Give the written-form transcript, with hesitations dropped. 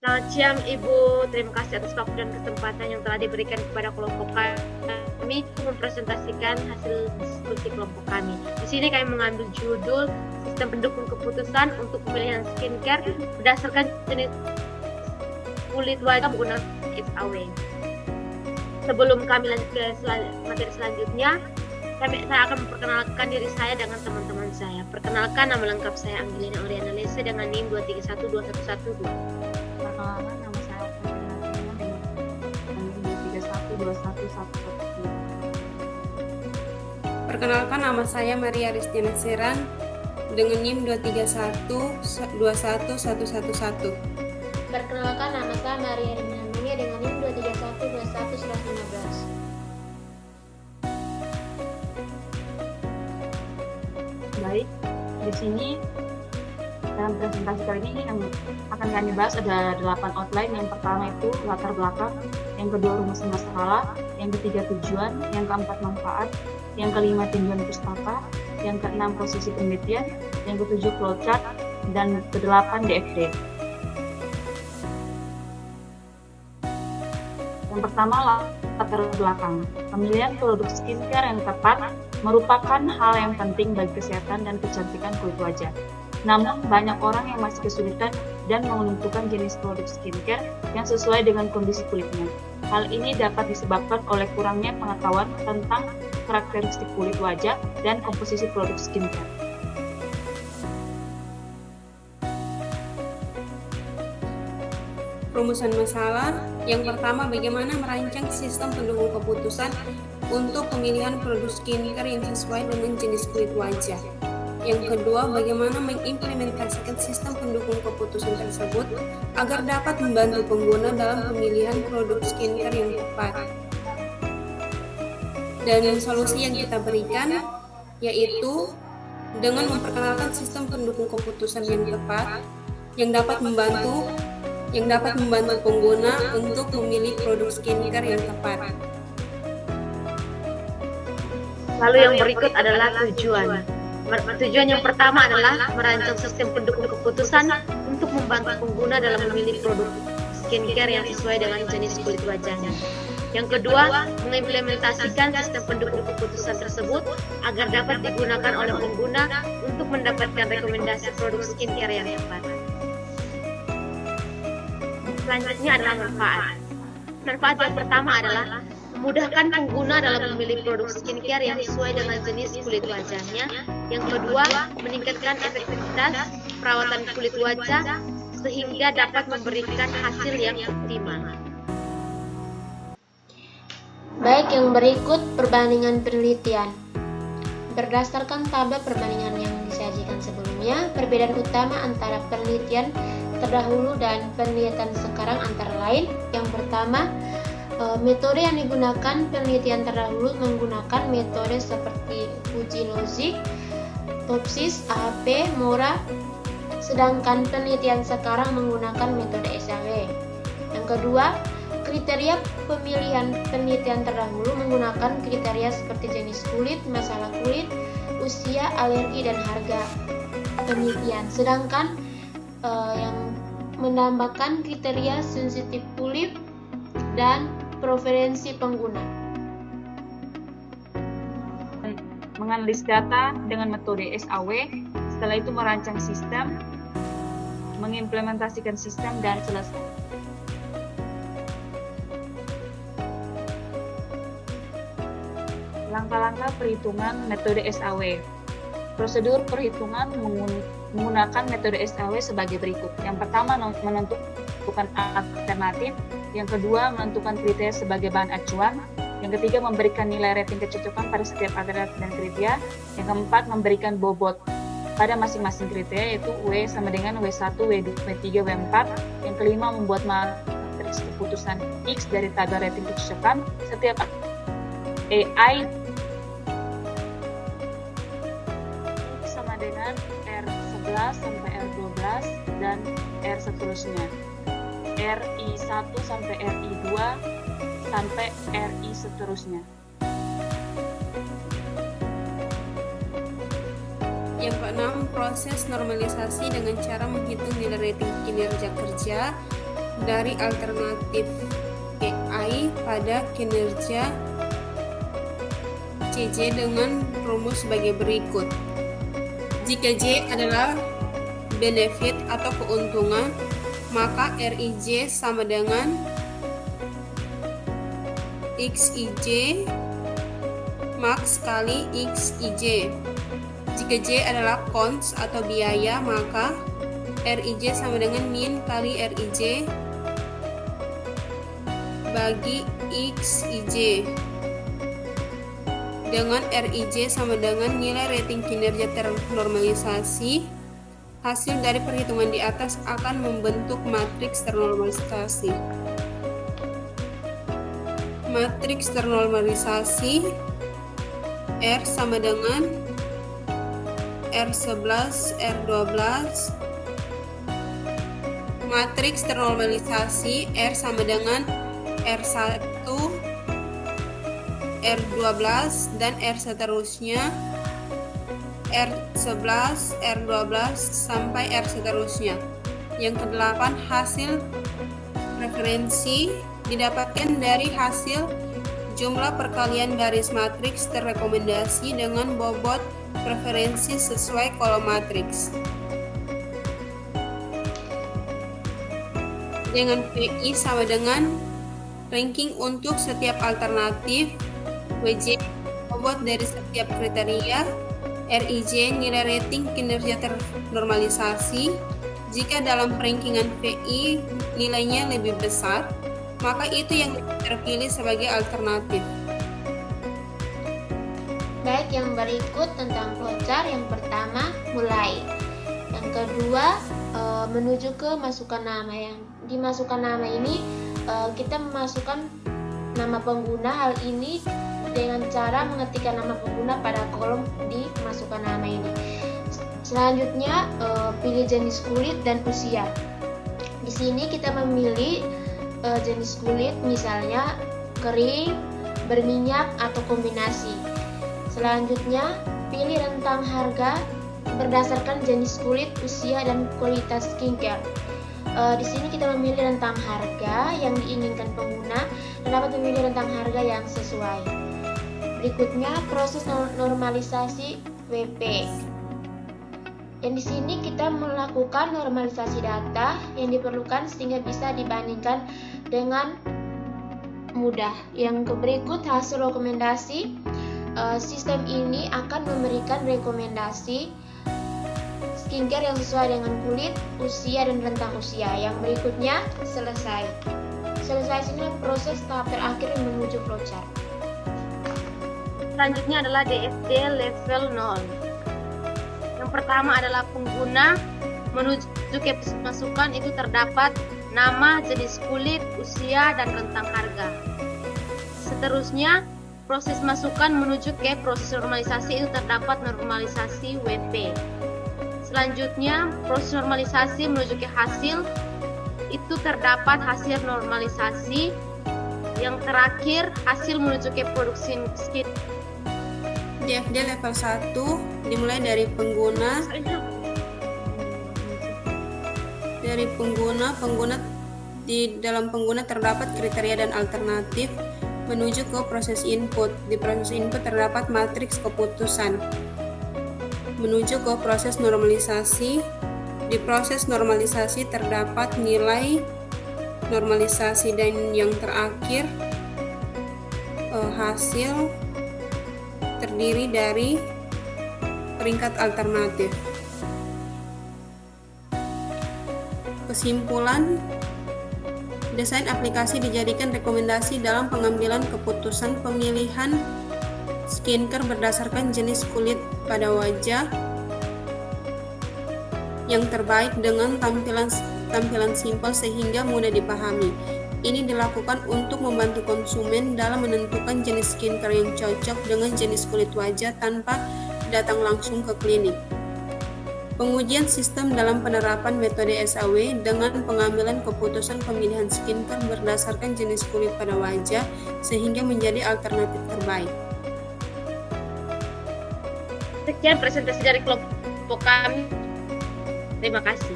Selamat siang Ibu, terima kasih atas waktu dan kesempatan yang telah diberikan kepada kelompok kami untuk mempresentasikan hasil diskusi kelompok kami. Di sini kami mengambil judul Sistem Pendukung Keputusan untuk Pemilihan Skincare berdasarkan jenis kulit wajah menggunakan SAW. Sebelum kami lanjut ke materi selanjutnya, saya akan memperkenalkan diri saya dengan teman-teman saya. Perkenalkan, nama lengkap saya Angelina Oriana Lese dengan NIM 2312112. Perkenalkan, nama saya Oktaviana dengan NIM 2312112. Perkenalkan, nama saya Maria Ristina Seran dengan NIM 2312111. Perkenalkan, nama saya Maria Rimina dengan NIM 2312115. Baik, di sini dalam presentasi kali ini yang akan kami bahas ada 8 outline. Yang pertama itu latar belakang, yang kedua rumusan masalah, yang ketiga tujuan, yang keempat manfaat, yang kelima tinjauan pustaka, yang keenam posisi penelitian, yang ketujuh flowchart, dan kedelapan DFD. Yang pertama, latar belakang. Pemilihan produk skincare yang tepat merupakan hal yang penting bagi kesehatan dan kecantikan kulit wajah. Namun, banyak orang yang masih kesulitan dan menentukan jenis produk skincare yang sesuai dengan kondisi kulitnya. Hal ini dapat disebabkan oleh kurangnya pengetahuan tentang karakteristik kulit wajah dan komposisi produk skincare. Rumusan masalah. Yang pertama, bagaimana merancang sistem pendukung keputusan untuk pemilihan produk skincare yang sesuai dengan jenis kulit wajah. Yang kedua, bagaimana mengimplementasikan sistem pendukung keputusan tersebut agar dapat membantu pengguna dalam pemilihan produk skincare yang tepat. Dan solusi yang kita berikan yaitu dengan memperkenalkan sistem pendukung keputusan yang tepat yang dapat membantu pengguna untuk memilih produk skincare yang tepat. Lalu yang berikut adalah tujuan. Tujuan yang pertama adalah merancang sistem pendukung keputusan untuk membantu pengguna dalam memilih produk skincare yang sesuai dengan jenis kulit wajahnya. Yang kedua, mengimplementasikan sistem pendukung keputusan tersebut agar dapat digunakan oleh pengguna untuk mendapatkan rekomendasi produk skincare yang tepat. Selanjutnya adalah manfaat. Manfaat yang pertama adalah memudahkan pengguna dalam memilih produk skincare yang sesuai dengan jenis kulit wajahnya. Yang kedua, meningkatkan efektivitas perawatan kulit wajah sehingga dapat memberikan hasil yang optimal. Baik, yang berikut perbandingan penelitian. Berdasarkan tabel perbandingan yang disajikan sebelumnya, perbedaan utama antara penelitian terdahulu dan penelitian sekarang antara lain. Yang pertama, metode yang digunakan penelitian terdahulu menggunakan metode seperti uji logik, Topsis, AHP, Mora, sedangkan penelitian sekarang menggunakan metode SAW. Yang kedua, kriteria pemilihan penelitian terdahulu menggunakan kriteria seperti jenis kulit, masalah kulit, usia, alergi, dan harga penelitian. Sedangkan yang menambahkan kriteria sensitif kulit dan preferensi pengguna. Menganalisis data dengan metode SAW, setelah itu merancang sistem, mengimplementasikan sistem, dan selesai. Langkah-langkah perhitungan metode SAW. Prosedur perhitungan menggunakan metode SAW sebagai berikut. Yang pertama, menentukan alternatif. Yang kedua, menentukan kriteria sebagai bahan acuan. Yang ketiga, memberikan nilai rating kecocokan pada setiap alternatif dan kriteria. Yang keempat, memberikan bobot pada masing-masing kriteria, yaitu W sama dengan W1, W2, W3, W4. Yang kelima, membuat matriks keputusan X dari tabel rating kecocokan. Setiap AI sama dengan R11 sampai R12 dan R seterusnya. RI1 sampai RI2 sampai RI seterusnya. Yang keenam, proses normalisasi dengan cara menghitung nilai rating kinerja kerja dari alternatif AI pada kinerja CJ dengan rumus sebagai berikut. Jika J adalah benefit atau keuntungan, maka RIJ sama dengan XIJ max kali XIJ. Jika J adalah cons atau biaya, maka RIJ sama dengan min kali RIJ bagi XIJ, dengan RIJ sama dengan nilai rating kinerja ternormalisasi. Hasil dari perhitungan di atas akan membentuk matriks ternormalisasi. Matriks ternormalisasi R sama dengan R11, R12. Matriks ternormalisasi R sama dengan R1, R12, dan R seterusnya, R11, R12, sampai R seterusnya. Yang kedelapan, hasil referensi didapatkan dari hasil jumlah perkalian garis matriks terrekomendasi dengan bobot preferensi sesuai kolom matriks. Dengan VI sama dengan ranking untuk setiap alternatif, WJ bobot dari setiap kriteria, RIJ nilai rating kinerja ternormalisasi. Jika dalam rankingan VI nilainya lebih besar, maka itu yang terpilih sebagai alternatif. Baik, yang berikut tentang flowchart. Yang pertama, mulai. Yang kedua, menuju ke masukkan nama. Yang dimasukkan nama ini kita memasukkan nama pengguna. Hal ini dengan cara mengetikkan nama pengguna pada kolom di masukkan nama ini. Selanjutnya, pilih jenis kulit dan usia. Di sini kita memilih jenis kulit, misalnya kering, berminyak, atau kombinasi. Selanjutnya, pilih rentang harga berdasarkan jenis kulit, usia, dan kualitas skincare. Di sini kita memilih rentang harga yang diinginkan pengguna dan dapat memilih rentang harga yang sesuai. Berikutnya, proses normalisasi WP. Yang di sini kita melakukan normalisasi data yang diperlukan sehingga bisa dibandingkan dengan mudah. Yang berikut hasil rekomendasi. Sistem ini akan memberikan rekomendasi skincare yang sesuai dengan kulit, usia, dan rentang usia. Yang berikutnya, selesai. Selesai sini proses tahap terakhir menuju flowchart. Selanjutnya adalah DFD level 0. Yang pertama adalah pengguna menuju ke masukan itu terdapat nama, jenis kulit, usia, dan rentang harga. Seterusnya, proses masukan menuju ke proses normalisasi itu terdapat normalisasi WP. Selanjutnya, proses normalisasi menuju ke hasil itu terdapat hasil normalisasi. Yang terakhir, hasil menuju ke produksi skin. DFD level 1 dimulai dari pengguna. Pengguna di dalam pengguna terdapat kriteria dan alternatif menuju ke proses input. Di proses input terdapat matriks keputusan. Menuju ke proses normalisasi. Di proses normalisasi terdapat nilai normalisasi, dan yang terakhir hasil terdiri dari peringkat alternatif. Kesimpulan, desain aplikasi dijadikan rekomendasi dalam pengambilan keputusan pemilihan skincare berdasarkan jenis kulit pada wajah yang terbaik dengan tampilan simpel sehingga mudah dipahami. Ini dilakukan untuk membantu konsumen dalam menentukan jenis skincare yang cocok dengan jenis kulit wajah tanpa datang langsung ke klinik. Pengujian sistem dalam penerapan metode SAW dengan pengambilan keputusan pemilihan skincare berdasarkan jenis kulit pada wajah sehingga menjadi alternatif terbaik. Sekian presentasi dari kelompok kami. Terima kasih.